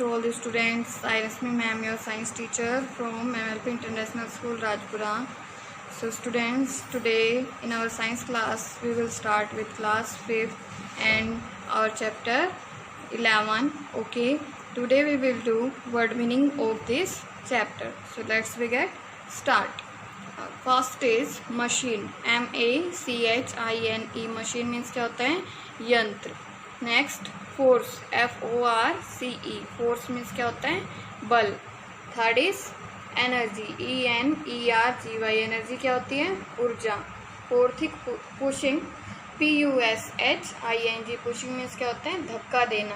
to all the students. I Rasmi ma'am, your science teacher from MLP International School, Rajpura. So students, today in our science class we will start with class 5th and our chapter 11. Okay, today we will do word meaning of this chapter. So let's begin. Start. First is machine. MACHINE. Machine means क्या होता है? यंत्र. Next force. FORCE. Force means क्या होता है? बल. Third is energy. ENERGY. Energy क्या होती है? ऊर्जा. Fourth pushing. PUSHING. Pushing means क्या होता है? धक्का देना.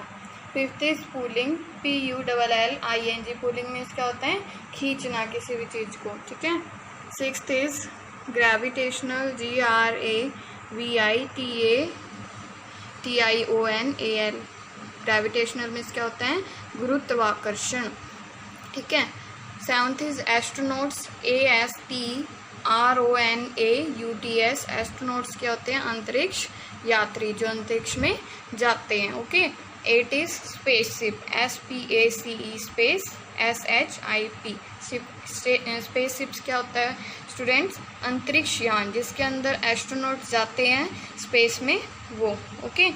Fifth is pulling. PULLING. Pulling means क्या होता है? खींचना किसी भी चीज को. ठीक है. Sixth is gravitational. GRAVITATIONAL. Gravitational means क्या होता है? गुरुत्वाकर्षण. ठीक है. Seventh is astronauts. ASTRONAUTS. Astronauts क्या होते हैं? अंतरिक्ष यात्री, जो अंतरिक्ष में जाते हैं. Okay. Eight is spaceship. SPACE. Space. SHIP. Spaceships क्या होता है स्टूडेंट्स? अंतरिक्ष यान, जिसके अंदर एस्ट्रोनॉट जाते हैं स्पेस में, वो. Okay.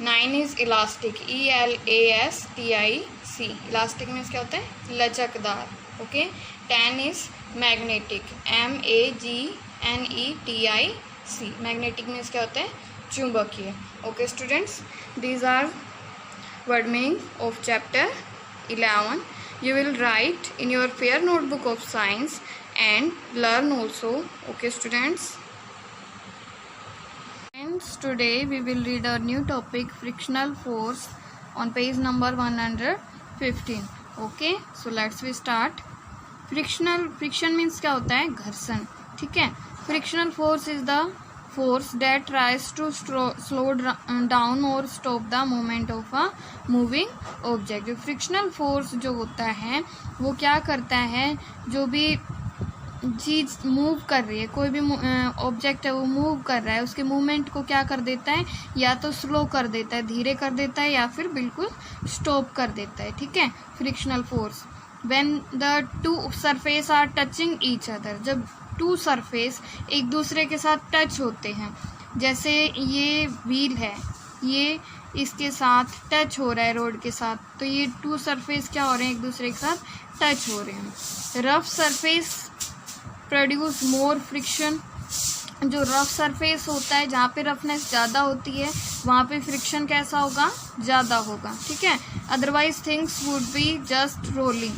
9 is elastic. ELASTIC. Elastic means क्या होता है? लचकदार. Okay. 10 is magnetic. MAGNETIC. Magnetic means क्या होता है? चुंबकीय. Okay students, these are word meaning of chapter 11. You will write in your fair notebook of science and learn also. Okay students. And today we will read our new topic, frictional force, on page number 115. Okay, so let's we start. Friction means क्या होता है? घर्षण. ठीक है. Frictional force is the force that tries to slow down or stop the movement of a moving object. Frictional force जो होता है वो क्या करता है? जो भी चीज़ मूव कर रही है, कोई भी ऑब्जेक्ट है वो मूव कर रहा है, उसके मूवमेंट को क्या कर देता है? या तो स्लो कर देता है, धीरे कर देता है, या फिर बिल्कुल स्टॉप कर देता है. ठीक है. Frictional force. When the two surface are touching each other. जब टू सरफेस एक दूसरे के साथ टच होते हैं, जैसे ये व्हील है, ये इसके साथ टच हो रहा है रोड के साथ, तो ये टू सरफेस क्या हो रहे हैं? एक दूसरे के साथ टच हो रहे हैं. Rough surface produce more friction. जो रफ सरफेस होता है, जहाँ पे रफनेस ज़्यादा होती है, वहाँ पे फ्रिक्शन कैसा होगा? ज़्यादा होगा. ठीक है. Otherwise things would be just rolling.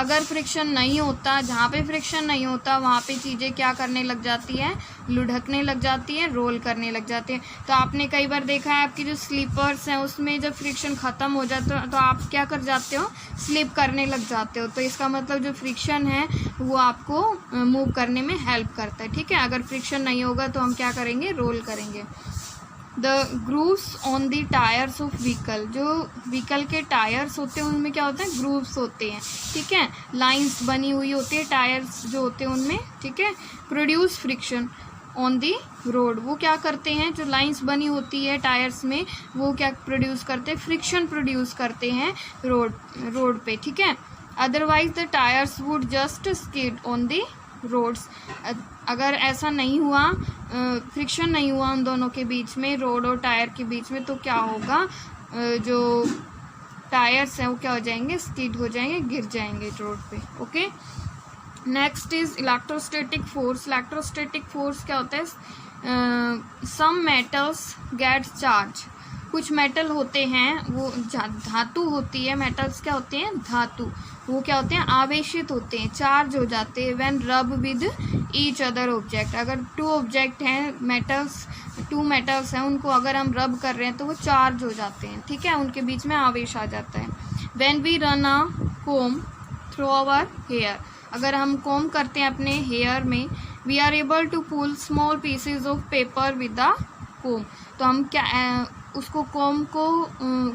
अगर फ्रिक्शन नहीं होता, जहाँ पे फ्रिक्शन नहीं होता वहाँ पे चीज़ें क्या करने लग जाती हैं? लुढ़कने लग जाती हैं, रोल करने लग जाती हैं. तो आपने कई बार देखा है आपकी जो स्लीपर्स हैं उसमें जब फ्रिक्शन ख़त्म हो जाता है तो आप क्या कर जाते हो? स्लिप करने लग जाते हो. तो इसका मतलब जो फ्रिक्शन है वो आपको मूव करने में हेल्प करता है. ठीक है. अगर फ्रिक्शन नहीं होगा तो हम क्या करेंगे? रोल करेंगे. The grooves on the tyres of vehicle. जो व्हीकल के टायर्स होते हैं उनमें क्या होता है? ग्रूव्स होते हैं. ठीक है. लाइंस बनी हुई होती है टायर्स जो होते हैं उनमें. ठीक है. Produce friction on the road. वो क्या करते हैं? जो लाइंस बनी होती है टायर्स में वो क्या प्रोड्यूस करते हैं? फ्रिक्शन प्रोड्यूस करते हैं रोड पे. ठीक है. Otherwise the tyres would just skid on the roads. अगर ऐसा नहीं हुआ, फ्रिक्शन नहीं हुआ उन दोनों के बीच में, रोड और टायर के बीच में, तो क्या होगा? जो टायर्स हैं वो क्या हो जाएंगे? स्किड हो जाएंगे, गिर जाएंगे रोड पे. Okay. Next is electrostatic force. Electrostatic force क्या होता है? Some metals get charge. कुछ मेटल होते हैं, वो धातु होती है. मेटल्स क्या होते हैं? धातु. वो क्या होते हैं? आवेशित होते हैं, चार्ज हो जाते हैं. व्हेन रब विद ईच अदर ऑब्जेक्ट. अगर टू ऑब्जेक्ट हैं, टू मेटल्स हैं, उनको अगर हम रब कर रहे हैं तो वो चार्ज हो जाते हैं. ठीक है. उनके बीच में आवेश आ जाता है. When we run a comb through our hair. अगर हम कोम करते हैं अपने हेयर में, we are able to pull small pieces of paper with the comb. तो हम क्या उसको कोम को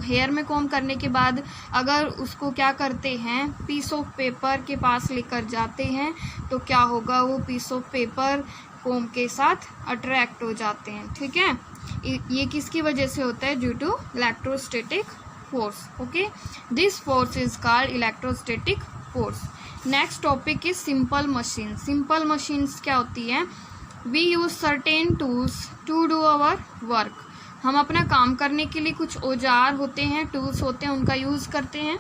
हेयर में कोम करने के बाद अगर उसको क्या करते हैं? पीस ऑफ पेपर के पास लेकर जाते हैं तो क्या होगा? वो पीस ऑफ पेपर कोम के साथ अट्रैक्ट हो जाते हैं. ठीक है. ये किसकी वजह से होता है? Due to electrostatic force. Okay, this force is called electrostatic force. Next topic is simple machines. Simple machines क्या होती है? We use certain tools to do our work. हम अपना काम करने के लिए कुछ औजार होते हैं, टूल्स होते हैं, उनका यूज़ करते हैं.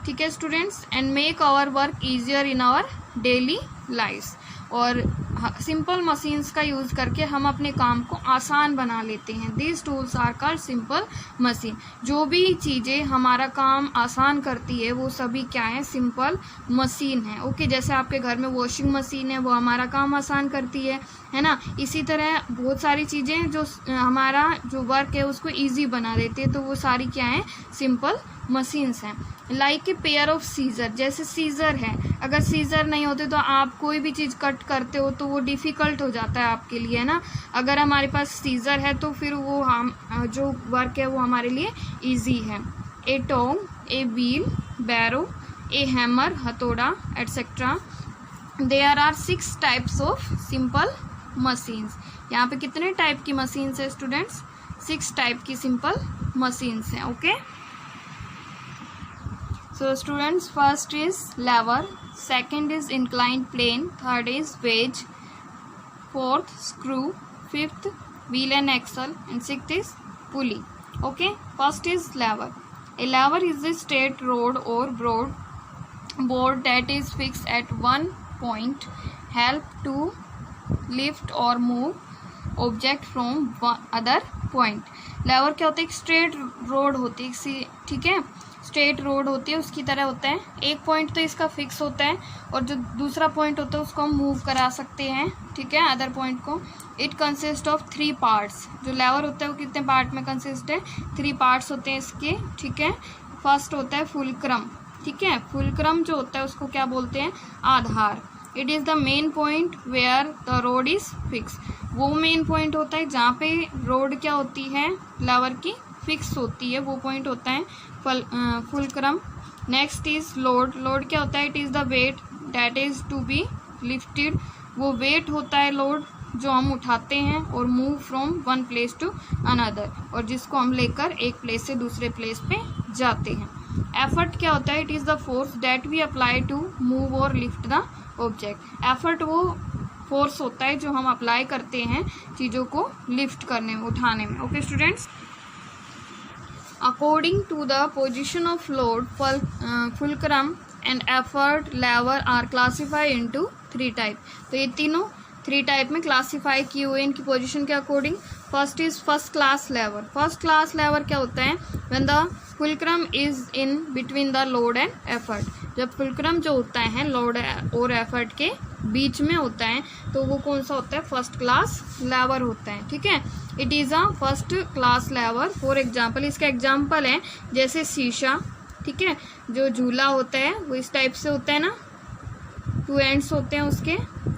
ठीक है students, and make our work easier in our daily life. और सिंपल मशीन्स का यूज़ करके हम अपने काम को आसान बना लेते हैं. These tools are called simple machine. जो भी चीज़ें हमारा काम आसान करती है वो सभी क्या है? सिंपल मशीन है. ओके, जैसे आपके घर में वॉशिंग मशीन है, वो हमारा काम आसान करती है ना. इसी तरह बहुत सारी चीज़ें जो हमारा जो वर्क है उसको ईजी बना देती है, तो वो सारी क्या है? सिंपल मशीन्स हैं. Like a pair of scissor. जैसे सीजर है, अगर सीजर नहीं होते तो आप कोई भी चीज़ कट करते हो तो वो डिफ़िकल्ट हो जाता है आपके लिए, है ना. अगर हमारे पास सीजर है तो फिर वो हम जो वर्क है वो हमारे लिए इजी है. A tong, a wheelbarrow, a hammer, हथौड़ा, etcetera. There are 6 types of simple machines. यहाँ पे कितने टाइप की मशीन्स है स्टूडेंट्स? 6 टाइप की सिंपल मशीन्स हैं. Okay, so students, first is lever, second is inclined plane, third is wedge, fourth screw, fifth wheel and axle, and sixth is pulley. Okay, first is lever. A lever is a straight rod or broad board that is fixed at one point, help to lift or move object from other point. lever क्या होता है? एक straight road होती है, ठीक है, straight road होती है, उसकी तरह होता है. एक पॉइंट तो इसका फिक्स होता है और जो दूसरा पॉइंट होता है उसको हम मूव करा सकते हैं, ठीक है, अदर पॉइंट को. It consist of 3 parts. जो लेवर होता है वो कितने पार्ट में कंसिस्ट है? 3 पार्ट्स होते हैं इसके, ठीक है. फर्स्ट होता है फुलक्रम, ठीक है. फुलक्रम जो होता है उसको क्या बोलते हैं? आधार. It is the main point where the rod is fix. वो मेन पॉइंट होता है जहाँ पे रोड क्या होती है? लेवर की फिक्स होती है, वो पॉइंट होता है fulcrum. Next is load. Load क्या होता है? It is the weight that is to be lifted. वो वेट होता है लोड जो हम उठाते हैं और move from one place to another, और जिसको हम लेकर एक प्लेस से दूसरे प्लेस पे जाते हैं. एफर्ट क्या होता है? It is the force that we apply to move और लिफ्ट द ऑब्जेक्ट. एफर्ट वो फोर्स होता है जो हम अप्लाई करते हैं चीज़ों को लिफ्ट करने में, उठाने में. Okay students, according to the position of load, fulcrum and effort lever are classified into 3 type. तो ये तीनों 3 टाइप में क्लासीफाई किए हुए इनकी पोजीशन के according. First is first class lever. First class lever क्या होता है? When the fulcrum is in between the load and effort. जब फुलक्रम जो होता है लोड और एफर्ट के बीच में होता है तो वो कौन सा होता है? फर्स्ट क्लास लेवर होता है, ठीक है. It is a first class lever. For example, इसका एग्जाम्पल है जैसे शीशा, ठीक है. जो झूला होता है वो इस टाइप से होता है ना, 2 एंड्स होते हैं उसके,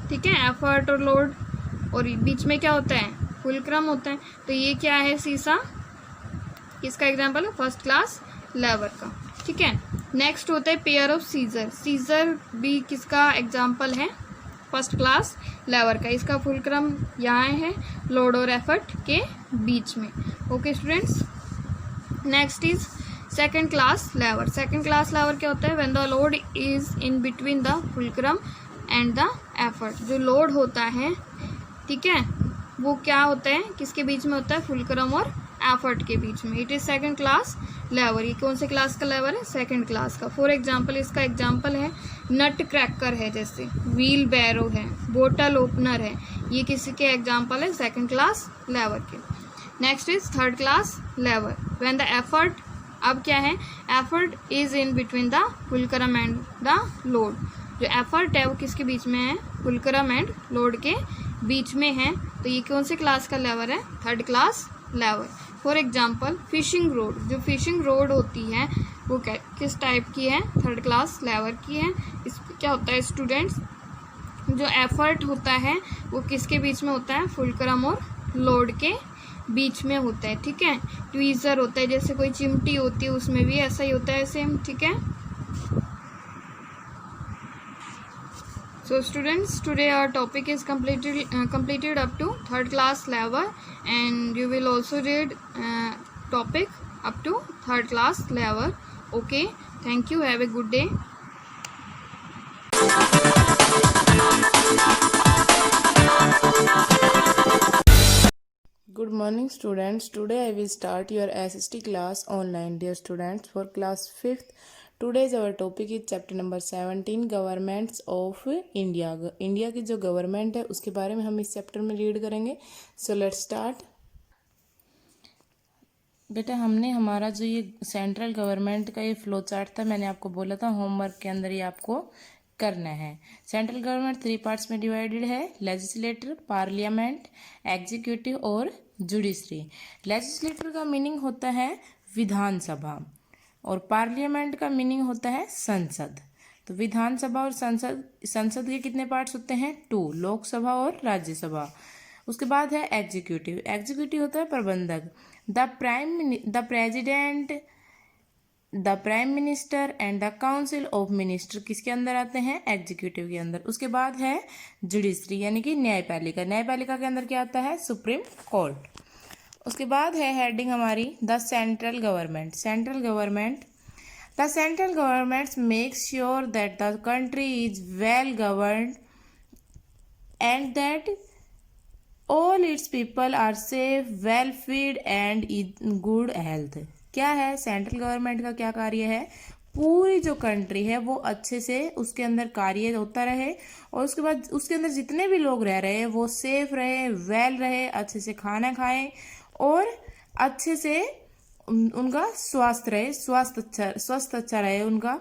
ठीक है, एफर्ट और लोड, और बीच में क्या होता है? फुलक्रम होता है. तो ये क्या है? शीशा. इसका एग्जाम्पल है फर्स्ट क्लास लेवर का, ठीक है. नेक्स्ट होता है पेयर ऑफ सीजर. सीजर भी किसका एग्जाम्पल है? फर्स्ट क्लास लेवर का. इसका फुलक्रम यहाँ है लोड और एफर्ट के बीच में. Okay students, next is second class lever. Second class lever क्या होता है? When the load is in between the fulcrum and the effort. जो लोड होता है, ठीक है, वो क्या होता है? किसके बीच में होता है? फुलक्रम और एफर्ट के बीच में. इट इज सेकेंड क्लास लेवर. ये कौन से क्लास का लेवर है? सेकेंड क्लास का. फॉर एग्जाम्पल, इसका एग्जाम्पल है नट क्रैकर है, जैसे व्हील बैरो है, बोटल ओपनर है. ये किसी के एग्जाम्पल है? सेकेंड क्लास लेवर के. Next is third class lever. When the effort, अब क्या है? Effort is in between the fulcrum and the load. जो एफर्ट है वो किसके बीच में है? फुलक्रम एंड लोड के बीच में है. तो ये कौन से क्लास का लेवर है? Third class lever. For example, fishing rod. जो फिशिंग रोड होती है वो किस टाइप की है? थर्ड क्लास लेवर की है. इस क्या होता है स्टूडेंट्स? जो एफर्ट होता है वो किसके बीच में होता है? फुलक्रम और लोड के बीच में होता है, ठीक है. ट्वीजर होता है, जैसे कोई चिमटी होती है उसमें भी ऐसा ही होता है सेम, ठीक है. So students, today our topic is completed up to third class level, and you will also read topic up to third class level. Okay, thank you, have a good day. Good morning students. Today I will start your SST class online. Dear students, for class 5th, today's our topic is chapter number 17 Governments of India. India की जो government है उसके बारे में हम इस chapter में read करेंगे. So let's start. बेटा हमने हमारा जो ये सेंट्रल गवर्नमेंट का ये फ्लो चार्ट था, मैंने आपको बोला था होमवर्क के अंदर ये आपको करना है. सेंट्रल गवर्नमेंट 3 पार्ट्स में डिवाइडेड है, लेजिस्लेटर, पार्लियामेंट, एग्जीक्यूटिव और जुडिशरी. लेजिस्लेटर का मीनिंग होता है विधानसभा और पार्लियामेंट का मीनिंग होता है संसद. तो विधानसभा और संसद के कितने पार्ट्स होते हैं? 2, लोकसभा और राज्यसभा. उसके बाद है एग्जीक्यूटिव. एग्जीक्यूटिव होता है प्रबंधक. The prime minister and the council of minister किसके अंदर आते हैं? एग्जीक्यूटिव के अंदर. उसके बाद है जुडिशरी यानी कि न्यायपालिका. न्यायपालिका के अंदर क्या आता है? Supreme Court. उसके बाद है हेडिंग हमारी the central government. The central government makes sure that the country is well governed and that all its people are safe, well fed and in good health. क्या है सेंट्रल गवर्नमेंट का? क्या कार्य है? पूरी जो कंट्री है वो अच्छे से उसके अंदर कार्य होता रहे और उसके बाद उसके अंदर जितने भी लोग रह रहे हैं वो सेफ रहे, वेल रहे, अच्छे से खाना खाएं और अच्छे से उनका स्वास्थ्य रहे, स्वस्थ अच्छा रहे उनका.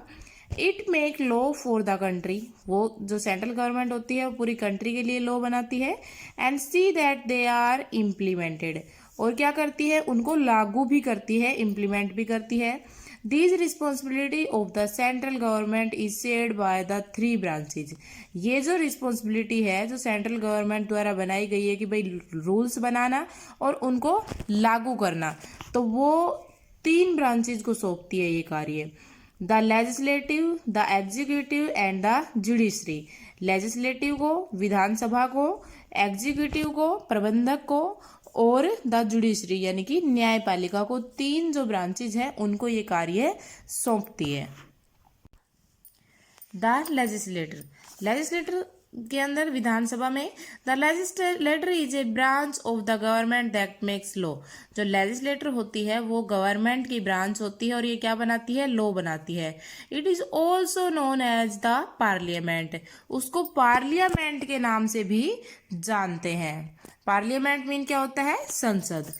It make law for the country. वो जो सेंट्रल गवर्नमेंट होती है वो पूरी कंट्री के लिए लॉ बनाती है. And see that they are implemented. और क्या करती है? उनको लागू भी करती है, इम्प्लीमेंट भी करती है. This responsibility of the central government is shared by the 3 branches. ये जो रिस्पॉन्सिबिलिटी है जो सेंट्रल गवर्नमेंट द्वारा बनाई गई है कि भाई रूल्स बनाना और उनको लागू करना, तो वो 3 ब्रांचेज को सौंपती है ये कार्य. The legislative, the executive and the judiciary. Legislative को, विधानसभा को, एग्जीक्यूटिव को, प्रबंधक को और द जुडिशरी यानी कि न्यायपालिका को, 3 जो ब्रांचेज हैं उनको ये कार्य सौंपती है. द लेजिस्लेटर के अंदर विधानसभा में the legislator is a branch of the government that makes law. जो लेजिस्लेटर होती है वो गवर्नमेंट की ब्रांच होती है और ये क्या बनाती है? लॉ बनाती है. It is also known as the parliament. उसको पार्लियामेंट के नाम से भी जानते हैं. पार्लियामेंट मीन क्या होता है? संसद.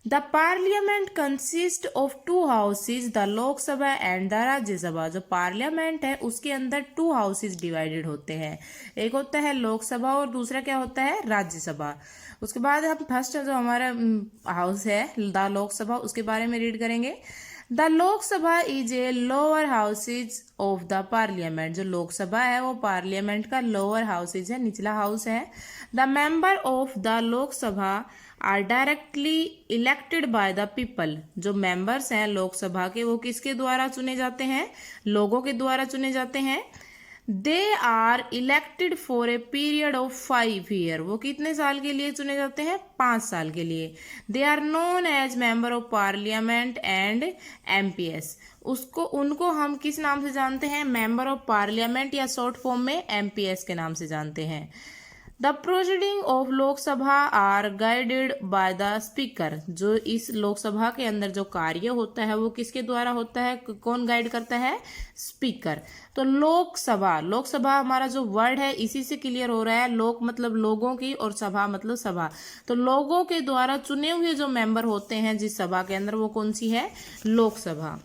The parliament consist of 2 houses, the Lok Sabha and the Rajya Sabha. जो पार्लियामेंट है उसके अंदर 2 हाउसेज डिवाइडेड होते हैं. एक होता है लोकसभा और दूसरा क्या होता है? राज्यसभा. उसके बाद हम फर्स्ट जो हमारा हाउस है द लोकसभा, उसके बारे में रीड करेंगे. The Lok Sabha is a lower houses of the parliament. जो लोकसभा है वो पार्लियामेंट का लोअर हाउसेज है, निचला हाउस है. The member of the Lok Sabha are directly elected by the people. जो मेंबर्स हैं लोकसभा के वो किसके द्वारा चुने जाते हैं? लोगों के द्वारा चुने जाते हैं. They are elected for a period of 5 year. वो कितने साल के लिए चुने जाते हैं? 5 साल के लिए. They are known as member of parliament and MPS. उनको हम किस नाम से जानते हैं? मेंबर ऑफ पार्लियामेंट या शॉर्ट फॉर्म में MPS के नाम से जानते हैं. The proceeding of Lok Sabha are guided by the speaker. जो इस लोकसभा के अंदर जो कार्य होता है वो किसके द्वारा होता है? कौन गाइड करता है? स्पीकर. तो लोकसभा हमारा जो वर्ड है इसी से क्लियर हो रहा है. लोक मतलब लोगों की और सभा मतलब सभा. तो लोगों के द्वारा चुने हुए जो मेंबर होते हैं जिस सभा के अंदर वो कौन सी है? Lok Sabha.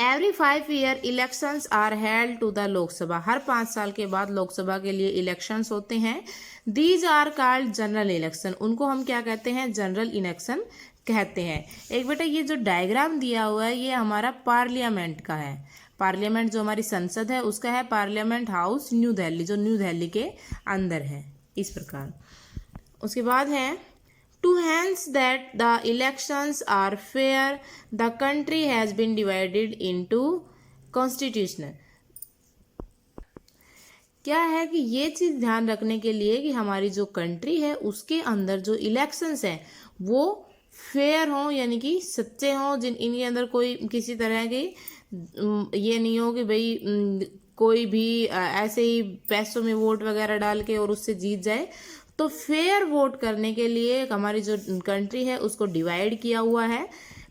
Every 5 year elections are held to the Lok Sabha. हर 5 साल के बाद लोकसभा के लिए इलेक्शंस होते हैं. These are called general election. उनको हम क्या कहते हैं? जनरल इलेक्शन कहते हैं. एक बेटा ये जो डायग्राम दिया हुआ है ये हमारा पार्लियामेंट का है. पार्लियामेंट जो हमारी संसद है उसका है पार्लियामेंट हाउस न्यू दिल्ली, जो न्यू दिल्ली के अंदर है. इस प्रकार उसके बाद है To hence that the elections are fair, the country has been divided into constitutional. क्या है कि ये चीज ध्यान रखने के लिए कि हमारी जो कंट्री है उसके अंदर जो इलेक्शंस है वो फेयर हों यानी कि सच्चे हों, जिन इनके अंदर कोई किसी तरह की ये नहीं हो कि भाई कोई भी ऐसे ही पैसों में वोट वगैरह डाल के और उससे जीत जाए। तो फेयर वोट करने के लिए हमारी जो कंट्री है उसको डिवाइड किया हुआ है।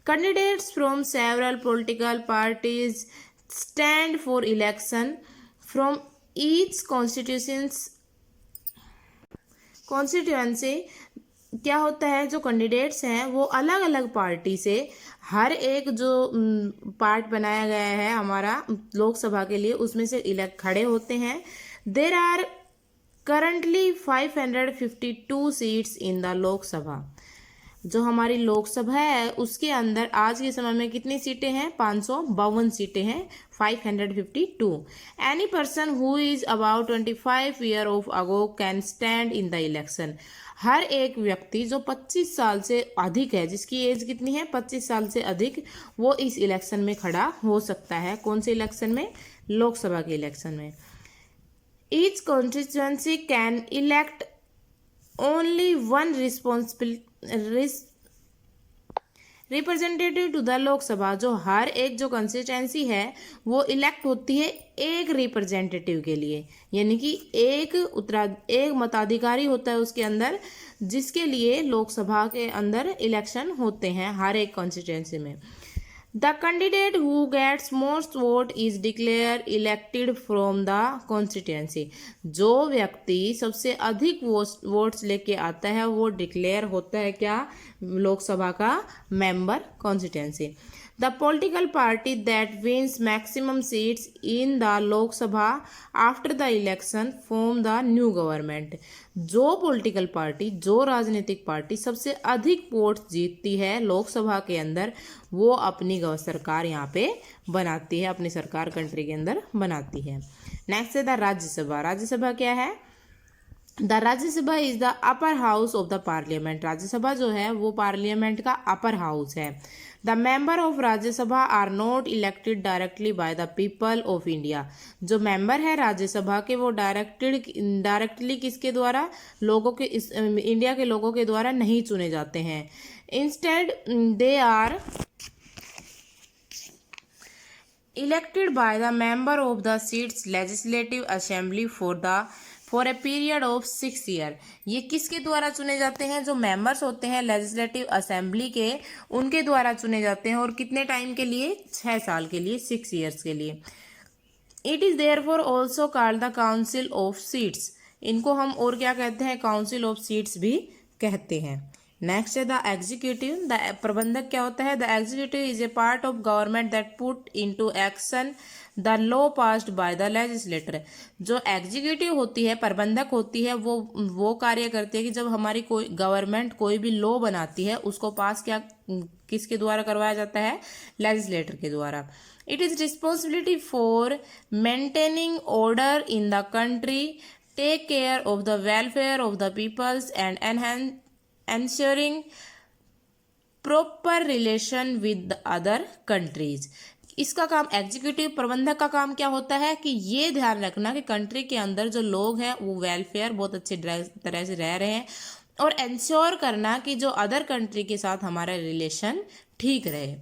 Candidates from several political parties stand for election from each constituency. क्या होता है, जो कैंडिडेट्स हैं वो अलग अलग पार्टी से, हर एक जो पार्ट बनाया गया है हमारा लोकसभा के लिए उसमें से इलेक्ट खड़े होते हैं। There are currently 552 seats in the Lok Sabha. जो हमारी लोकसभा है उसके अंदर आज के समय में कितनी सीटें हैं, 552 सीटें हैं, 552। Any person who is about 25 year of ago can stand in the election. हर एक व्यक्ति जो 25 साल से अधिक है, जिसकी एज कितनी है, 25 साल से अधिक, वो इस इलेक्शन में खड़ा हो सकता है। कौन से इलेक्शन में, लोकसभा के इलेक्शन में। Each constituency can elect only one representative to the Lok Sabha. जो हर एक जो कंस्टिट्यूएंसी है वो इलेक्ट होती है एक रिप्रेजेंटेटिव के लिए, यानी कि एक मताधिकारी होता है उसके अंदर, जिसके लिए लोकसभा के अंदर इलेक्शन होते हैं हर एक कॉन्स्टिट्यूएंसी में। The candidate who gets most vote is declare elected from the constituency. जो व्यक्ति सबसे अधिक वोट्स लेके आता है वो डिक्लेयर होता है क्या, लोकसभा का member constituency. The political party that wins maximum seats in the Lok Sabha after the election form the new government. जो पॉलिटिकल पार्टी, जो राजनीतिक पार्टी सबसे अधिक वोट्स जीतती है लोकसभा के अंदर, वो अपनी सरकार यहाँ पे बनाती है, अपनी सरकार कंट्री के अंदर बनाती है। नेक्स्ट है द राज्यसभा। राज्यसभा क्या है, the Rajya Sabha is the upper house of the parliament. Rajya Sabha जो है वो पार्लियामेंट का अपर हाउस है। The member of Rajya Sabha are not elected directly by the people of India. जो मेंबर है राज्यसभा के वो डायरेक्टली किसके द्वारा, लोगों के, इंडिया के लोगों के द्वारा नहीं चुने जाते हैं। Instead they are elected by the member of the state's legislative assembly for a period of 6 year। ये किसके द्वारा चुने जाते हैं, जो मेंबर्स होते हैं लेजिस्लेटिव असेंबली के, उनके द्वारा चुने जाते हैं। और कितने टाइम के लिए, 6 साल के लिए, 6 years के लिए। It is therefore also called the council of seats. इनको हम और क्या कहते हैं, काउंसिल ऑफ सीट्स भी कहते हैं। नेक्स्ट है द एग्जीक्यूटिव। द प्रबंधक क्या होता है, the executive is a part of government that put into action the law passed by the legislator. जो एग्जीक्यूटिव होती है, प्रबंधक होती है, वो कार्य करती है कि जब हमारी कोई गवर्नमेंट कोई भी लॉ बनाती है उसको पास क्या किसके द्वारा करवाया जाता है, लेजिस्लेटर के द्वारा। It is responsibility for maintaining order in the country, take care of the welfare of the peoples and ensuring proper relation with other countries। इसका काम, एग्जीक्यूटिव प्रबंधक का काम क्या होता है कि ये ध्यान रखना कि कंट्री के अंदर जो लोग हैं वो वेलफेयर बहुत अच्छे तरह से रह रहे हैं, और इंश्योर करना कि जो अदर कंट्री के साथ हमारा रिलेशन ठीक रहे।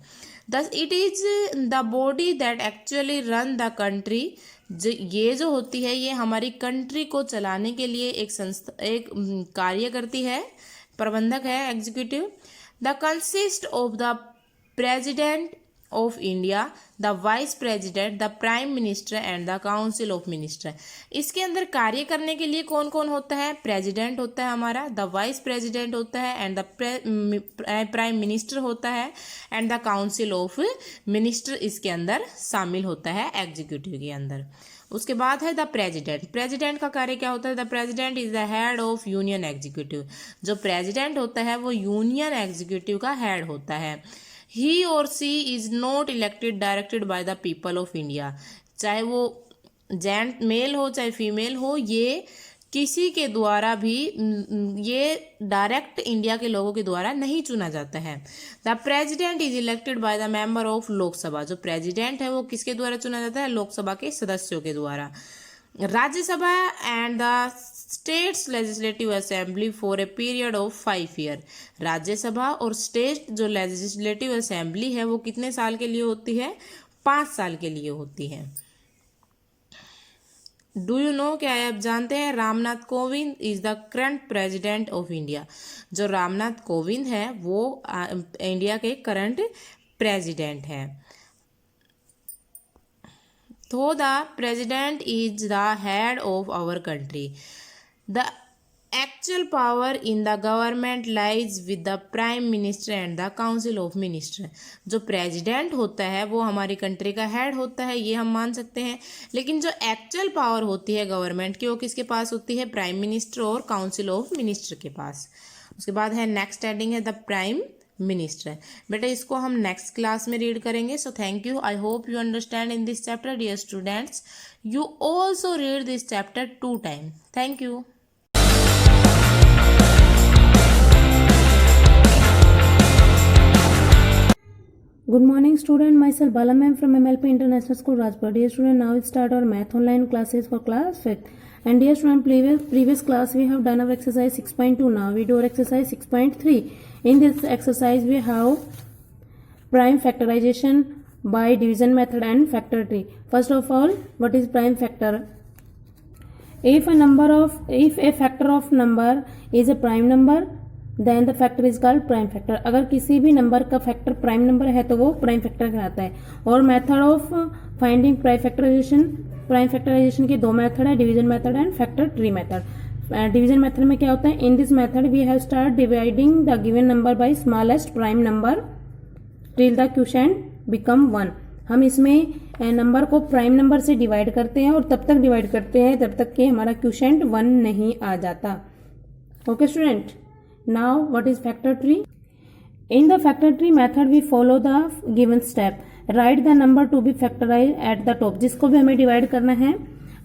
Thus it is the body that actually run the country. ये जो होती है ये हमारी कंट्री को चलाने के लिए एक कार्य करती है, प्रबंधक है executive. The consist of the president of India, the vice president, the prime minister and the council of minister. इसके अंदर कार्य करने के लिए कौन कौन होता है, प्रेसिडेंट होता है हमारा, द वाइस प्रेसिडेंट होता है, एंड द प्राइम मिनिस्टर होता है, and the council of minister इसके अंदर शामिल होता है एग्जीक्यूटिव के अंदर। उसके बाद है द प्रेसिडेंट। प्रेसिडेंट का कार्य क्या होता है, the president is the head of union executive. जो प्रेसिडेंट होता है वो यूनियन एग्जीक्यूटिव का हेड होता है। He or she is not elected directed by the people of India. चाहे वो जेंट मेल हो चाहे फीमेल हो, ये किसी के द्वारा भी ये डायरेक्ट इंडिया के लोगों के द्वारा नहीं चुना जाता है। The president is elected by the member of Lok Sabha. जो प्रेसिडेंट है वो किसके द्वारा चुना जाता है, लोकसभा के सदस्यों के द्वारा। Rajya Sabha and the states legislative assembly for a period of 5 year. Rajya Sabha और स्टेट जो लेजिस्लेटिव असेंबली है वो कितने साल के लिए होती है? 5 साल के लिए होती है। डू यू नो, क्या आप जानते हैं, Ramnath Kovind is the current president of India. जो रामनाथ कोविंद है वो इंडिया के करंट प्रेसिडेंट हैं। So the president is the head of our country. The actual power in the government lies with the prime minister and the council of minister. जो president होता है वो हमारी कंट्री का हेड होता है, ये हम मान सकते हैं। लेकिन जो एक्चुअल पावर होती है गवर्नमेंट की वो किसके पास होती है? प्राइम मिनिस्टर और काउंसिल ऑफ मिनिस्टर के पास। उसके बाद है नेक्स्ट हेडिंग है द प्राइम मिनिस्टर। बेटा इसको हम नेक्स्ट क्लास में रीड करेंगे। So thank you. I hope you understand in this chapter dear students. You also read this chapter 2 time. Thank you. Good morning student, myself Bala ma'am from MLP International School Rajpur. Dear student, now we start our math online classes for class 5th. And dear student, previous class we have done our exercise 6.2. Now we do our exercise 6.3. In this exercise we have prime factorization by division method and factor tree. First of all, what is prime factor? If a factor of number is a prime number, then the factor is called prime factor. अगर किसी भी number का factor prime number है तो वो prime factor कहलाता है। और method of finding prime factorization के 2 मेथड है, division method and factor tree method. Division method में क्या होता है? In this method we have start dividing the given number by smallest prime number till the quotient become 1। हम इसमें number को prime number से डिवाइड करते हैं और तब तक डिवाइड करते हैं जब तक कि हमारा क्वोशिएंट 1 नहीं आ जाता। Okay student, now what is factor tree? In the factor tree method we follow the given step. Write the number to be factorized at the top. जिसको भी हमें डिवाइड करना है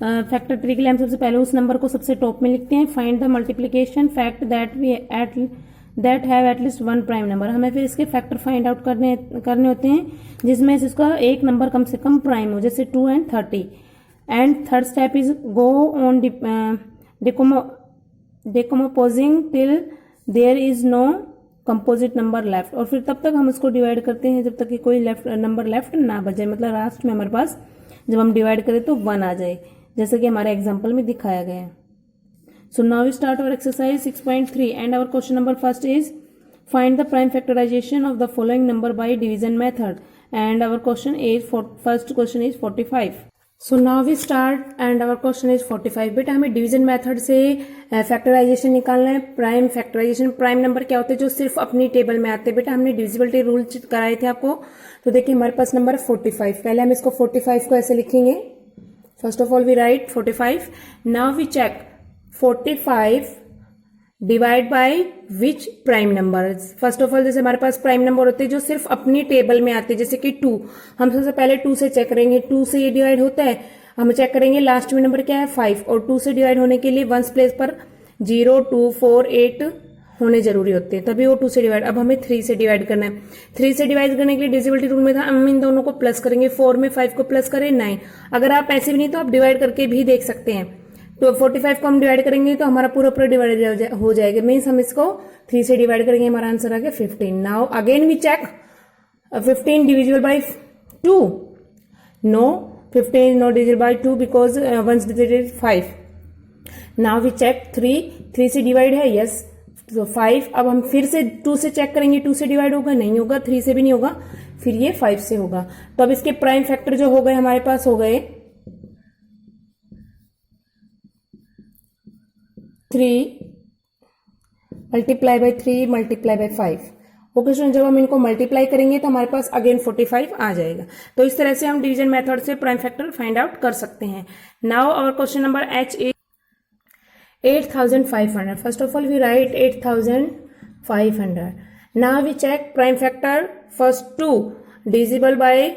फैक्टर ट्री के लिए हम सबसे पहले उस नंबर को सबसे टॉप में लिखते हैं। Find the multiplication fact that have at least 1 prime number. हमें फिर इसके फैक्टर फाइंड आउट करने होते हैं जिसमें से इसका एक नंबर कम से कम प्राइम हो, जैसे 2 and 30। And third step is go on decomposing till there is no composite number left. और फिर तब तक हम उसको डिवाइड करते हैं जब तक कि कोई नंबर लेफ्ट ना बचे, मतलब लास्ट में हमारे पास जब हम डिवाइड करें तो 1 आ जाए, जैसे कि हमारे एग्जांपल में दिखाया गया है। So now we start our exercise 6.3 and our question number first is find the prime factorization of the following number by division method and our question is first question is 45। So now we start and our question is 45। बेटा हमें division method से factorisation निकालना है। Prime factorisation, prime number क्या होते हैं? जो सिर्फ अपनी टेबल में आते हैं। बेटा हमने डिविजिबिलिटी रूल कराए थे आपको, तो देखिए हमारे पास नंबर है 45। पहले हम इसको 45 को ऐसे लिखेंगे। First of all we write 45। Now we check 45 divide by which prime number. First of all जैसे हमारे पास प्राइम नंबर होते हैं जो सिर्फ अपनी टेबल में आते हैं, जैसे कि 2। हम सबसे पहले 2 से चेक करेंगे, 2 से ये डिवाइड होता है। हम चेक करेंगे लास्ट में नंबर क्या है 5, और 2 से डिवाइड होने के लिए 1 प्लेस पर 0, 2, 4, 8 होने जरूरी होते हैं, तभी वो 2 से डिवाइड। अब हमें 3 से डिवाइड करना है। 3 से डिवाइड करने के लिए डिविजिबिलिटी रूल में था, हम इन दोनों को प्लस करेंगे। 4 में 5 को प्लस करें 9। अगर आप ऐसे भी नहीं तो आप डिवाइड करके भी देख सकते हैं। तो 45 को हम डिवाइड करेंगे तो हमारा पूरा डिवाइड हो जाएगा, मीन्स हम इसको 3 से डिवाइड करेंगे, हमारा आंसर आ गया 15। Now again we check 15 divisible by 2। No, 15 is not divisible by 2 because once divided 5. Now we check 3 से डिवाइड है, यस, तो 5। अब हम फिर से 2 से चेक करेंगे, 2 से डिवाइड होगा नहीं होगा, 3 से भी नहीं होगा, फिर ये 5 से होगा। तो अब इसके प्राइम फैक्टर जो हो गए हमारे पास हो गए 3 multiply by 3 multiply by 5। Okay student, जब हम इनको मल्टीप्लाई करेंगे तो हमारे पास अगेन 45 आ जाएगा। तो इस तरह से हम डिवीजन मेथड से प्राइम फैक्टर फाइंड आउट कर सकते हैं। Now our question number H is 8500। First of all we write 8500। Now we check prime factor first 2 divisible by,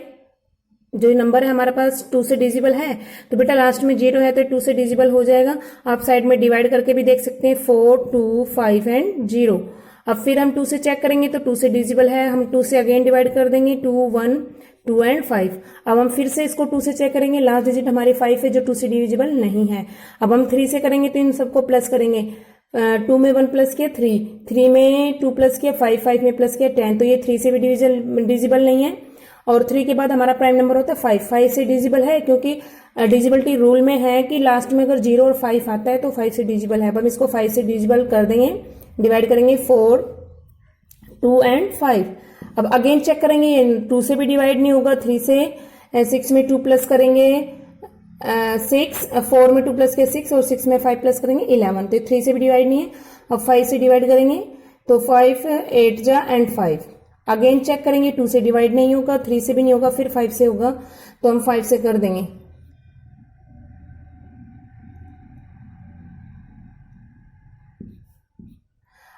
जो नंबर है हमारे पास 2 से डिविजिबल है, तो बेटा लास्ट में 0 है तो 2 से डिविजिबल हो जाएगा। आप साइड में डिवाइड करके भी देख सकते हैं 4, 2, 5 एंड 0। अब फिर हम 2 से चेक करेंगे तो 2 से डिविजिबल है, हम 2 से अगेन डिवाइड कर देंगे 2, 1, 2 एंड 5। अब हम फिर से इसको 2 से चेक करेंगे, लास्ट डिजिट हमारी 5 है जो 2 से डिविजिबल नहीं है। अब हम 3 से करेंगे तो इन सबको प्लस करेंगे, 2 में 1 प्लस किया 3, 3 में 2 प्लस किया 5, 5 में प्लस किया 10, तो ये 3 से भी डिविजिबल नहीं है। और 3 के बाद हमारा प्राइम नंबर होता है 5, 5 से डिविजिबल है क्योंकि डिविजिबिलिटी रूल में है कि लास्ट में अगर 0 और 5 आता है तो 5 से डिविजिबल है। अब हम इसको 5 से डिविजिबल कर देंगे, डिवाइड करेंगे 4, 2 एंड 5। अब अगेन चेक करेंगे, ये 2 से भी डिवाइड नहीं होगा, 3 से, 6 में 2 प्लस करेंगे 6, 4 में 2 प्लस के 6 और 6 में 5 प्लस करेंगे 11, तो 3 से भी डिवाइड नहीं है। अब 5 से डिवाइड करेंगे तो 5, 8 जा एंड 5। अगेन चेक करेंगे, 2 से डिवाइड नहीं होगा, 3 से भी नहीं होगा, फिर 5 से होगा, तो हम 5 से कर देंगे।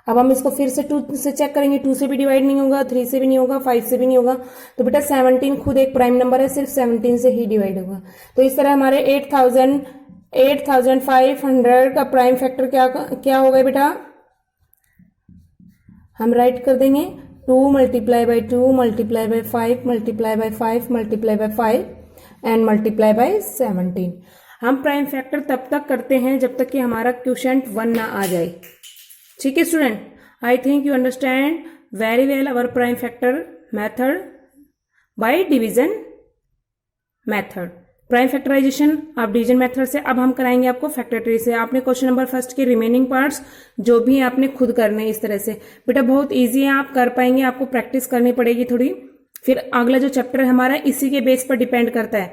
अब हम इसको फिर से 2 से चेक करेंगे, 2 से भी डिवाइड नहीं होगा, 3 से भी नहीं होगा, 5 से भी नहीं होगा, तो बेटा 17 खुद एक प्राइम नंबर है, सिर्फ 17 से ही डिवाइड होगा। तो इस तरह हमारे 8500 का प्राइम फैक्टर क्या होगा बेटा, हम राइट कर देंगे 2 multiply by 2 multiply by 5 multiply by 5 multiply by 5 and multiply by 17। हम प्राइम फैक्टर तब तक करते हैं जब तक कि हमारा क्वोशिएंट 1 ना आ जाए। ठीक है student, I think you understand very well our prime factor method by division method. Prime factorisation आप डिवीजन मेथड से, अब हम कराएंगे आपको फैक्टर ट्री से। आपने क्वेश्चन नंबर फर्स्ट के रिमेनिंग पार्ट्स जो भी आपने खुद करने इस तरह से, बेटा बहुत इजी है, आप कर पाएंगे, आपको प्रैक्टिस करनी पड़ेगी थोड़ी। फिर अगला जो चैप्टर है हमारा इसी के बेस पर डिपेंड करता है,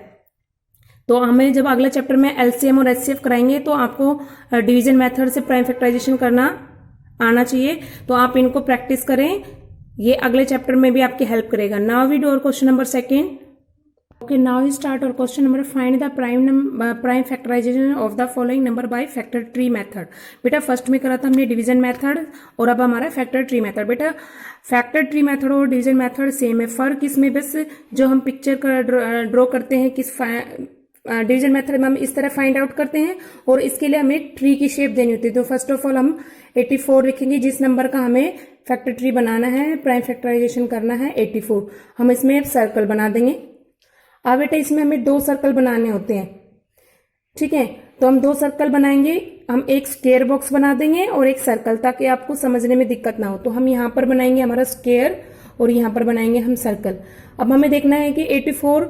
तो हमें जब अगला चैप्टर में एलसीएम और एचसीएफ कराएंगे तो आपको डिवीजन मेथड से प्राइम फैक्टराइजेशन करना आना चाहिए, तो आप इनको प्रैक्टिस करें, ये अगले चैप्टर में भी आपकी हेल्प करेगा। Now we do our question number second. Okay, now we start our question number, find the prime factorization of the following number by factor tree method. बेटा फर्स्ट में करा था हमने डिवीजन मेथड और अब हमारा फैक्टर ट्री मेथड। बेटा factor tree method और डिवीजन मेथड सेम है, फर्क इसमें बस जो हम पिक्चर ड्रॉ करते हैं किस डिवीजन मेथड में हम इस तरह फाइंड आउट करते हैं और इसके लिए हमें एक ट्री की शेप देनी होती है। तो फर्स्ट ऑफ ऑल हम 84 लिखेंगे, जिस नंबर का हमें फैक्टर ट्री बनाना है, प्राइम फैक्टराइजेशन करना है 84, हम इसमें सर्कल बना देंगे। अब बेटा इसमें हमें 2 सर्कल बनाने होते हैं, ठीक है, तो हम 2 सर्कल बनाएंगे, हम एक स्क्वायर बॉक्स बना देंगे और एक सर्कल, ताकि आपको समझने में दिक्कत ना हो। तो हम यहाँ पर बनाएंगे हमारा स्क्वायर और यहाँ पर बनाएंगे हम सर्कल। अब हमें देखना है कि 84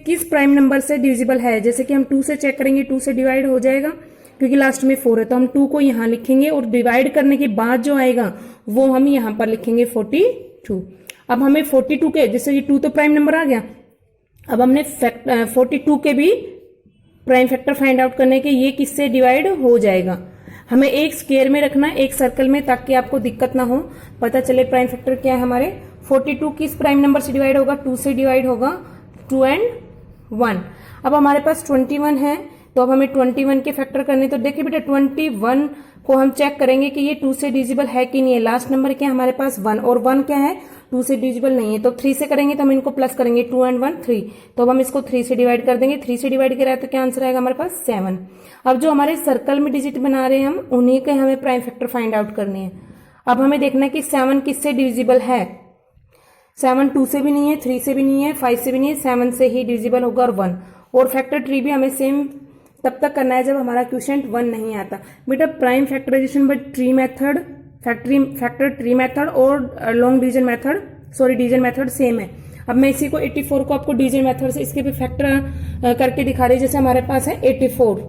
किस प्राइम नंबर से डिविजिबल है। जैसे कि हम 2 से चेक करेंगे, 2 से डिवाइड हो जाएगा क्योंकि लास्ट में 4 है, तो हम 2 को यहाँ लिखेंगे और डिवाइड करने के बाद जो आएगा वो हम यहाँ पर लिखेंगे 42। अब हमें 42 के, जैसे ये 2 तो प्राइम नंबर आ गया, अब हमने 42 के भी प्राइम फैक्टर फाइंड आउट करने के, ये किससे डिवाइड हो जाएगा। हमें एक स्क्वायर में रखना है, एक सर्कल में, ताकि आपको दिक्कत ना हो, पता चले प्राइम फैक्टर क्या है हमारे। 42 किस प्राइम नंबर से डिवाइड होगा, 2 से डिवाइड होगा, 2 एंड 1। अब हमारे पास 21 है, तो अब हमें 21 के फैक्टर करने, तो देखिए बेटा 21 को हम चेक करेंगे कि ये 2 से डिविजिबल है कि नहीं है। लास्ट नंबर क्या है हमारे पास 1, और 1 क्या है 2 से डिविजिबल नहीं है, तो 3 से करेंगे तो हम इनको प्लस करेंगे, 2 एंड 1 3, तो अब हम इसको 3 से डिवाइड कर देंगे। 3 से डिवाइड करा तो क्या आंसर आएगा हमारे पास 7। अब जो हमारे सर्कल में डिजिट बना रहे हैं हम, उन्हीं के हमें प्राइम फैक्टर फाइंड आउट करने हैं। अब हमें देखना है कि 7 किससे डिविजिबल है। 7 2 से भी नहीं है, 3 से भी नहीं है, 5 से भी नहीं है, 7 से ही डिविजिबल होगा, और 1। और फैक्टर ट्री भी हमें सेम तब तक करना है जब हमारा क्वोशिएंट 1 नहीं आता। बेटा prime factorization by tree method, factor tree method और long division method, division method same है। अब मैं इसी को 84 को आपको डिवीजन मेथड से इसके भी फैक्टर करके दिखा रही हूँ। जैसे हमारे पास है 84,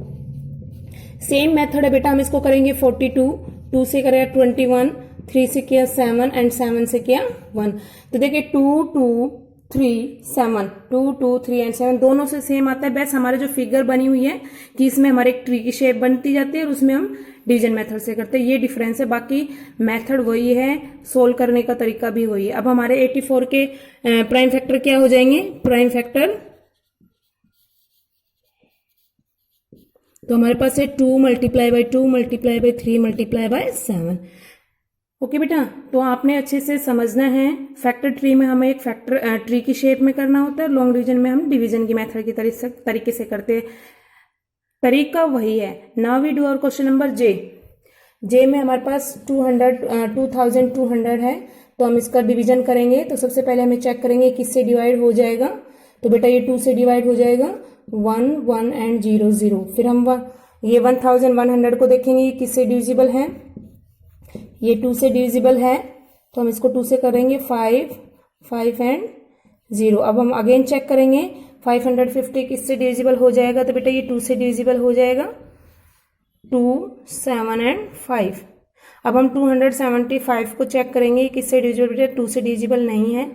सेम मेथड है बेटा, हम इसको करेंगे 42, 2 से करेगा 21, 3 से किया 7 एंड 7 से किया 1। तो देखिए 2 2 3 7, 2 2 3 एंड 7 दोनों से सेम आता है। बस हमारे जो फिगर बनी हुई है कि इसमें हमारे एक ट्री की शेप बनती जाती है और उसमें हम डिवीजन मेथड से करते हैं, ये डिफरेंस है। बाकी मेथड वही है, सोल्व करने का तरीका भी वही है। अब हमारे 84 के प्राइम फैक्टर क्या हो जाएंगे, प्राइम फैक्टर तो हमारे पास है 2 multiply by 2 multiply by 3 multiply by 7। Okay बेटा, तो आपने अच्छे से समझना है। फैक्टर ट्री में हमें एक फैक्टर ट्री की शेप में करना होता है, लॉन्ग डिवीजन में हम डिवीजन की मेथड की तरीके से करते हैं, तरीका वही है। Now we do our question number जे में हमारे पास 2200 है, तो हम इसका डिवीजन करेंगे। तो सबसे पहले हमें चेक करेंगे किससे डिवाइड हो जाएगा। तो बेटा ये 2 से डिवाइड हो जाएगा, 1 1 एंड 0 0। फिर हम ये 1100 को देखेंगे ये किससे डिविजिबल है, ये 2 से डिविजिबल है, तो हम इसको 2 से करेंगे 5 5 एंड 0। अब हम अगेन चेक करेंगे 550 किससे डिविजिबल हो जाएगा। तो बेटा ये 2 से डिविजिबल हो जाएगा, 2 7 एंड 5। अब हम 275 को चेक करेंगे किससे डिविजिबल, बेटा 2 से डिविजिबल नहीं है।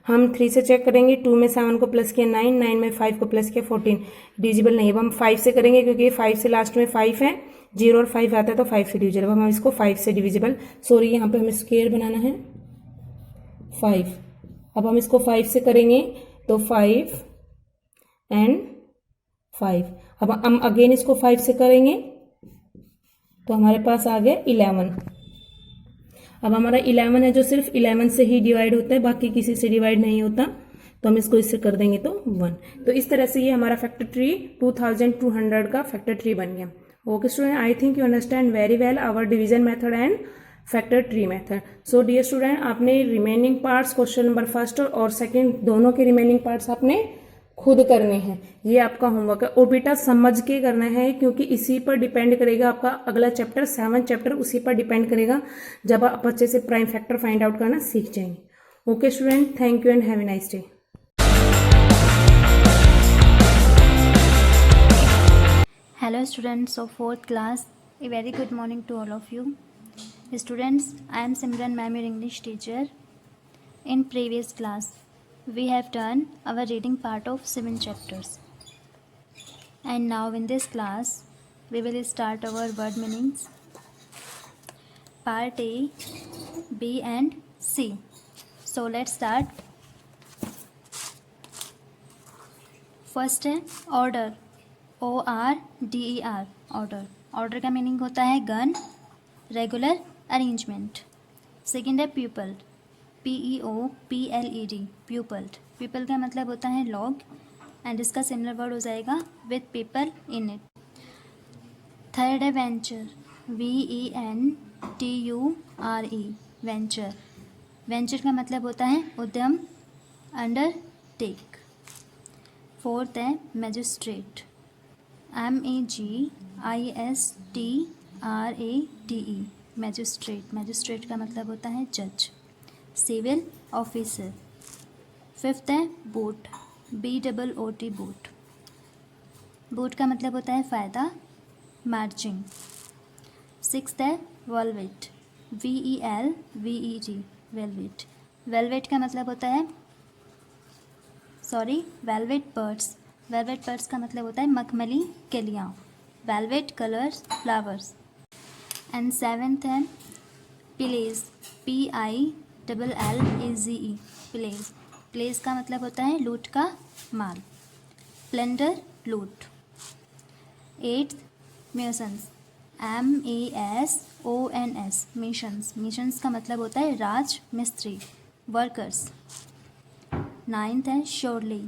हम 3 से चेक करेंगे, 2 में 7 को प्लस किया 9, 9 में 5 को प्लस किया 14, डिविजिबल नहीं है। अब हम 5 से करेंगे क्योंकि 5 से लास्ट में 5 है, 0 और 5 आता है तो 5 से डिविजिबल। अब हम इसको 5 से डिविजिबल, सॉरी यहाँ पे हमें स्क्वायर बनाना है 5। अब हम इसको 5 से करेंगे तो 5 एंड 5। अब हम अगेन इसको 5 से करेंगे तो हमारे पास आ गया 11। अब हमारा 11 है जो सिर्फ 11 से ही डिवाइड होता है, बाकी किसी से डिवाइड नहीं होता, तो हम इसको इससे कर देंगे तो 1। तो इस तरह से ये हमारा फैक्टर ट्री 2200 का फैक्टर ट्री बन गया। Okay student, I think you understand very well our division method and factor tree method. So dear student, आपने remaining parts question number first और सेकंड दोनों के रिमेनिंग पार्ट्स आपने खुद करने हैं, ये आपका होमवर्क है। और बेटा समझ के करना है क्योंकि इसी पर डिपेंड करेगा आपका अगला चैप्टर 7 चैप्टर, उसी पर डिपेंड करेगा जब आप अच्छे से प्राइम फैक्टर फाइंड आउट करना सीख जाएंगे। Okay student, thank you and have a nice day. Hello students of 4th class, a very good morning to all of you. Students, I am Simran ma'am, your English teacher. In previous class, we have done our reading part of 7 chapters. And now in this class, we will start our word meanings. Part A, B and C. So let's start. First है order. ORDER, order. Order का meaning होता है gun, regular, arrangement. Second है pupal, PEOPLED, प्यूपल्ड। Pupal का मतलब होता है log and इसका सिमिलर वर्ड हो जाएगा with people in it. Third है वेंचर, VENTURE, वेंचर। वेंचर का मतलब होता है उद्यम, अंडरटेक। फोर्थ है मैजिस्ट्रेट, MAGISTRATE, मैजिस्ट्रेट। मैजिस्ट्रेट का मतलब होता है जज, सिविल ऑफिसर। फिफ्थ है बोट, BOOT, बोट। बोट का मतलब होता है फ़ायदा, मार्जिंग। सिक्स्थ है वेलवेट, VELVET, वेलवेट। वेलवेट का मतलब होता है वेलवेट बर्ड्स। वेलवेट बर्ड्स का मतलब होता है मखमली कलियाँ, velvet colours flowers. And seventh है प्लेस, PILLAZE, प्लेस। प्लेस का मतलब होता है लूट का माल, प्लंडर, लूट। Eighth masons, MASONS, missions. Missions का मतलब होता है राज मिस्त्री, वर्कर्स। नाइन्थ है श्योरली,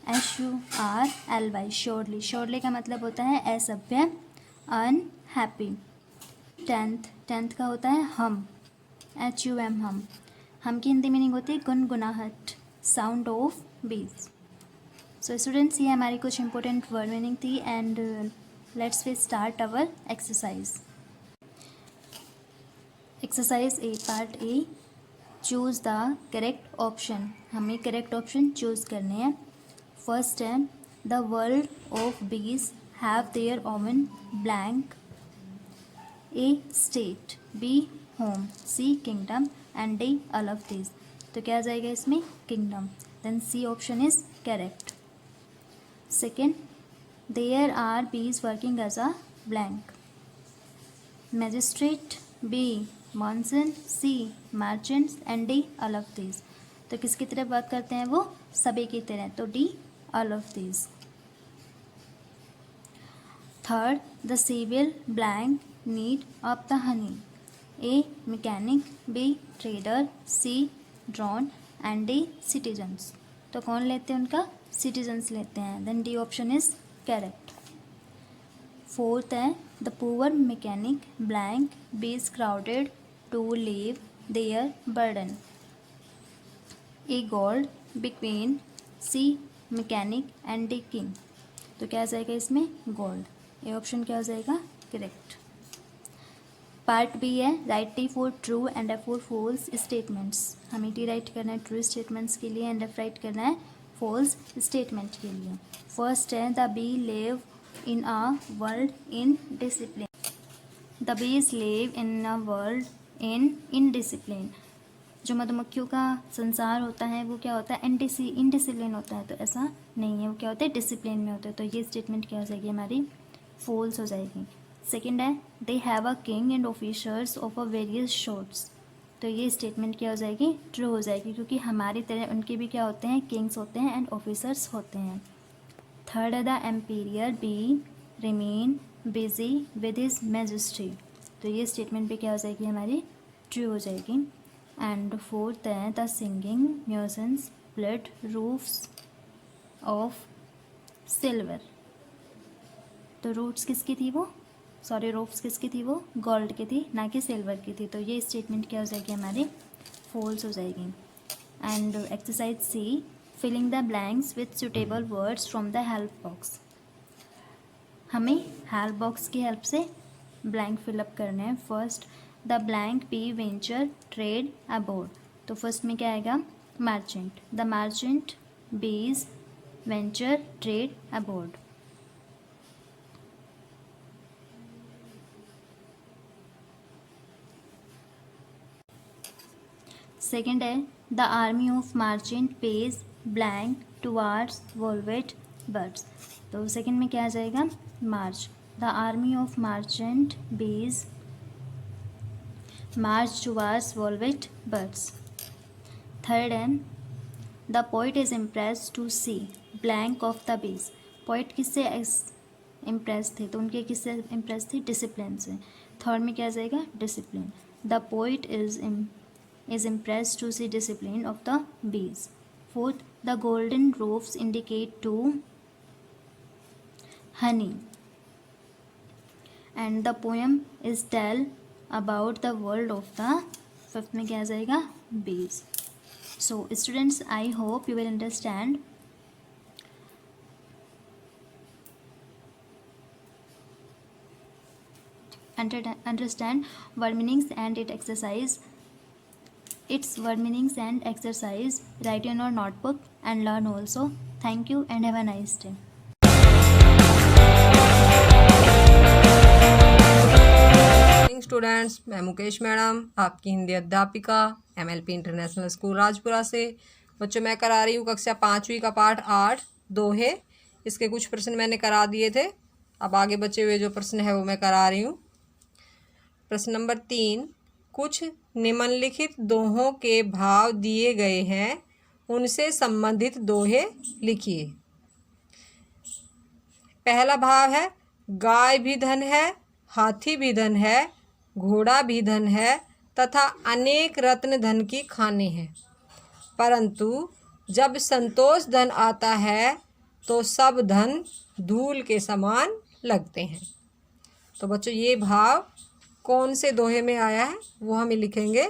SURLY, श्योरली। श्योरली का मतलब होता है असभ्य, अनहैप्पी। टेंथ का होता है हम, HUM, हम। हम की हिंदी मीनिंग होती है गुनगुनाहट, साउंड ऑफ बीज। सो स्टूडेंट्स, ये हमारी कुछ इंपॉर्टेंट वर्ड मीनिंग थी and let's we start our exercise. Exercise A, part A, choose the correct option. हमें करेक्ट ऑप्शन चूज़ करने हैं। फर्स्ट है the world of bees have their own blank, A state, B home, C kingdom and D all of this. तो क्या आ जाएगा इसमें, kingdom. Then C option is correct. Second, there are bees working as a blank, magistrate, B monsoon, C merchants and D all of this. तो किसकी तरफ बात करते हैं वो, सभी की तरह, तो D all of this. Third, the civil blank need of the honey, A mechanic, B trader, C drone and D citizens. तो कौन लेते हैं उनका, सिटीजन्स लेते हैं। Then D option is correct. Fourth है the poor mechanic blank bees crowded to leave their burden, A gold between C mechanic and the king. तो क्या आ जाएगा इसमें गोल्ड, ये ऑप्शन क्या हो जाएगा करेक्ट। पार्ट बी है write T for true and F for false statements. हमें टी राइट करना है ट्रू स्टेटमेंट्स के लिए एंड एफ राइट करना है फॉल्स स्टेटमेंट के लिए। फर्स्ट है the bee live in a world in discipline. The bees live in a world in indiscipline. जो मधुमक्खियों का संसार होता है वो क्या होता है इनडिसिप्लिन होता है, तो ऐसा नहीं है, वो क्या होता है डिसिप्लिन में होता है। तो ये स्टेटमेंट क्या हो जाएगी हमारी फॉल्स हो जाएगी। सेकंड है they have a king and officers of a various shorts. तो ये स्टेटमेंट क्या हो जाएगी ट्रू हो जाएगी, क्योंकि हमारी तरह उनके भी क्या होते हैं किंग्स होते हैं एंड ऑफिसर्स होते हैं। थर्ड है the emperor bee remain busy with his majesty. तो ये स्टेटमेंट भी क्या हो जाएगी हमारी ट्रू हो जाएगी। एंड फोर्थ है the singing musics blood roofs of silver. तो रूट्स किसकी थी वो रूफ्स किसकी थी वो गोल्ड की थी, ना कि सिल्वर की थी। तो ये स्टेटमेंट क्या हो जाएगी हमारी फॉल्स हो जाएगी। And exercise C filling the blanks with suitable words from the help box. हमें हेल्प बॉक्स की हेल्प से ब्लैंक फिलअप करने हैं। First the blank be venture trade abroad. तो फर्स्ट में क्या आएगा merchant. The merchant bees venture trade abroad. Second है the army of merchant bees blank towards velvet birds. तो सेकेंड में क्या आ जाएगा march. The army of merchant bees March towards velvet birds. Third है the poet is impress to see blank of the bees. Poet किससे impress थे, तो उनके किससे इम्प्रेस थी डिसिप्लिन से। थर्ड में क्या आ जाएगा discipline. The poet is impressed to see discipline of the bees. Fourth, the golden roofs indicate to honey. And the poem is tell about the world of the fifth में क्या आ जाएगा bees. So students, I hope you will understand word meanings and its exercise. Its word meanings and exercise. Write in your notebook and learn also. Thank you and have a nice day. Students, मैं Mukesh madam आपकी हिंदी अध्यापिका MLP international school Rajpura से। बच्चों मैं करा रही हूँ कक्षा 5वीं का पाठ 8 दोहे। इसके कुछ प्रश्न मैंने करा दिए थे, अब आगे बचे हुए जो प्रश्न है वो मैं करा रही हूँ। प्रश्न नंबर 3, कुछ निम्नलिखित दोहों के भाव दिए गए हैं, उनसे संबंधित दोहे लिखिए। पहला भाव है गाय भी धन है, हाथी भी धन है, घोड़ा भी धन है तथा अनेक रत्न धन की खाने हैं, परंतु जब संतोष धन आता है तो सब धन धूल के समान लगते हैं। तो बच्चों ये भाव कौन से दोहे में आया है वो हमें लिखेंगे।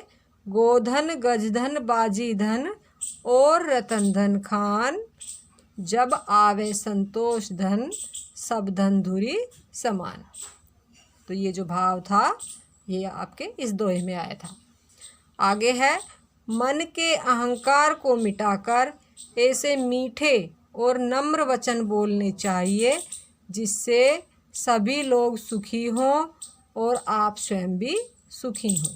गोधन गजधन बाजी धन और रतन धन खान, जब आवे संतोष धन सब धन धुरी समान। तो ये जो भाव था ये आपके इस दोहे में आया था। आगे है मन के अहंकार को मिटाकर ऐसे मीठे और नम्र वचन बोलने चाहिए जिससे सभी लोग सुखी हों और आप स्वयं भी सुखी हों।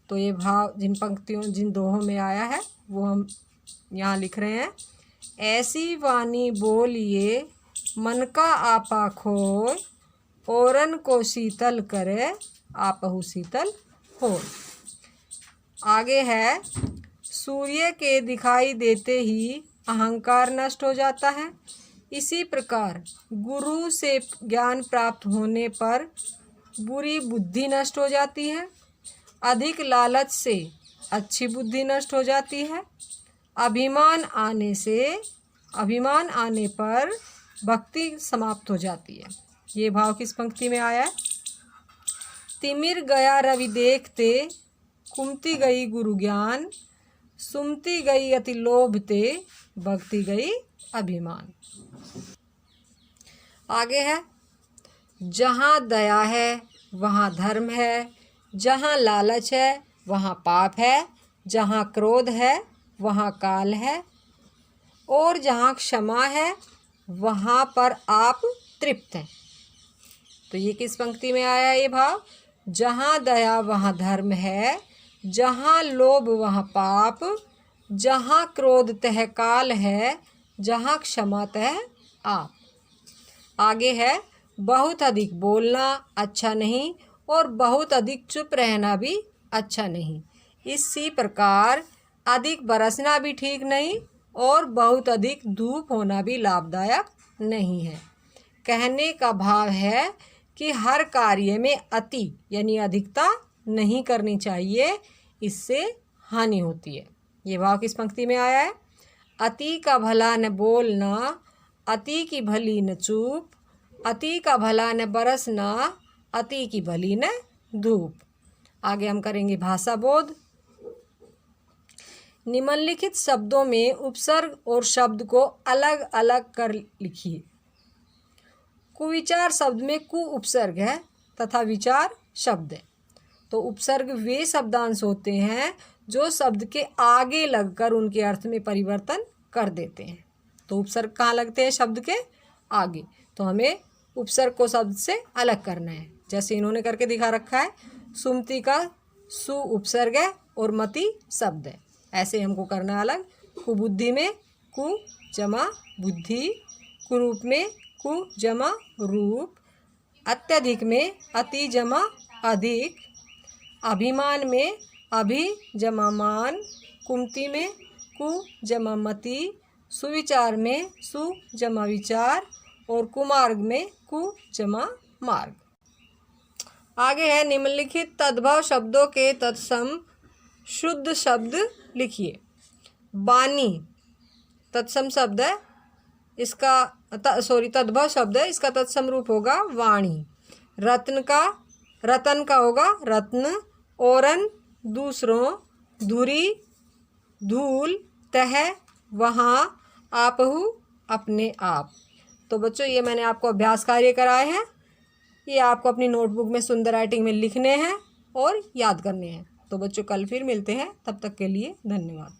तो ये भाव जिन दोहों में आया है वो हम यहाँ लिख रहे हैं। ऐसी वाणी बोलिए मन का आपा खोए, औरन को शीतल करे आपहु शीतल हो। आगे है सूर्य के दिखाई देते ही अहंकार नष्ट हो जाता है, इसी प्रकार गुरु से ज्ञान प्राप्त होने पर बुरी बुद्धि नष्ट हो जाती है, अधिक लालच से अच्छी बुद्धि नष्ट हो जाती है, अभिमान आने पर भक्ति समाप्त हो जाती है। ये भाव किस पंक्ति में आया है? तिमिर गया रवि देखते, कुमती गई गुरु ज्ञान, सुमती गई अति लोभ ते भक्ति गई अभिमान। आगे है, जहाँ दया है वहाँ धर्म है, जहाँ लालच है वहाँ पाप है, जहाँ क्रोध है वहाँ काल है, और जहाँ क्षमा है वहाँ पर आप तृप्त हैं। तो ये किस पंक्ति में आया ये भाव? जहाँ दया वहाँ धर्म है, जहाँ लोभ वहाँ पाप, जहाँ क्रोध तह काल है, जहाँ क्षमा तह आप। आगे है, बहुत अधिक बोलना अच्छा नहीं और बहुत अधिक चुप रहना भी अच्छा नहीं। इसी प्रकार अधिक बरसना भी ठीक नहीं और बहुत अधिक धूप होना भी लाभदायक नहीं है। कहने का भाव है कि हर कार्य में अति यानी अधिकता नहीं करनी चाहिए, इससे हानि होती है। ये भाव किस पंक्ति में आया है? अति का भला न बोलना, अति की भली न चूप, अति का भला न बरसना, अति की भली न धूप। आगे हम करेंगे भाषा बोध। निम्नलिखित शब्दों में उपसर्ग और शब्द को अलग अलग कर लिखिए। कुविचार शब्द में कु उपसर्ग है तथा विचार शब्द है। तो उपसर्ग वे शब्दांश होते हैं जो शब्द के आगे लगकर उनके अर्थ में परिवर्तन कर देते हैं। तो उपसर्ग कहाँ लगते हैं? शब्द के आगे। तो हमें उपसर्ग को शब्द से अलग करना है, जैसे इन्होंने करके दिखा रखा है। सुमति का सु उपसर्ग है और मति शब्द है, ऐसे हमको करना अलग। कुबुद्धि में कु जमा बुद्धि, कुरूप में कु जमा रूप, अत्यधिक में अति जमा अधिक, अभिमान में अभि जमा मान, कुमति में कु जमा मति, सुविचार में सु जमा विचार और कुमार्ग में कु जमा मार्ग। आगे है, निम्नलिखित तद्भव शब्दों के तत्सम शुद्ध शब्द लिखिए। बानी तत्सम शब्द है, इसका तद्भव शब्द है, इसका तत्सम रूप होगा वाणी। रतन का होगा रत्न, औरन दूसरों, धुरी धूल, तह वहाँ, आपहु अपने आप। तो बच्चों ये मैंने आपको अभ्यास कार्य कराए हैं, ये आपको अपनी नोटबुक में सुंदर राइटिंग में लिखने हैं और याद करने हैं। तो बच्चों कल फिर मिलते हैं, तब तक के लिए धन्यवाद।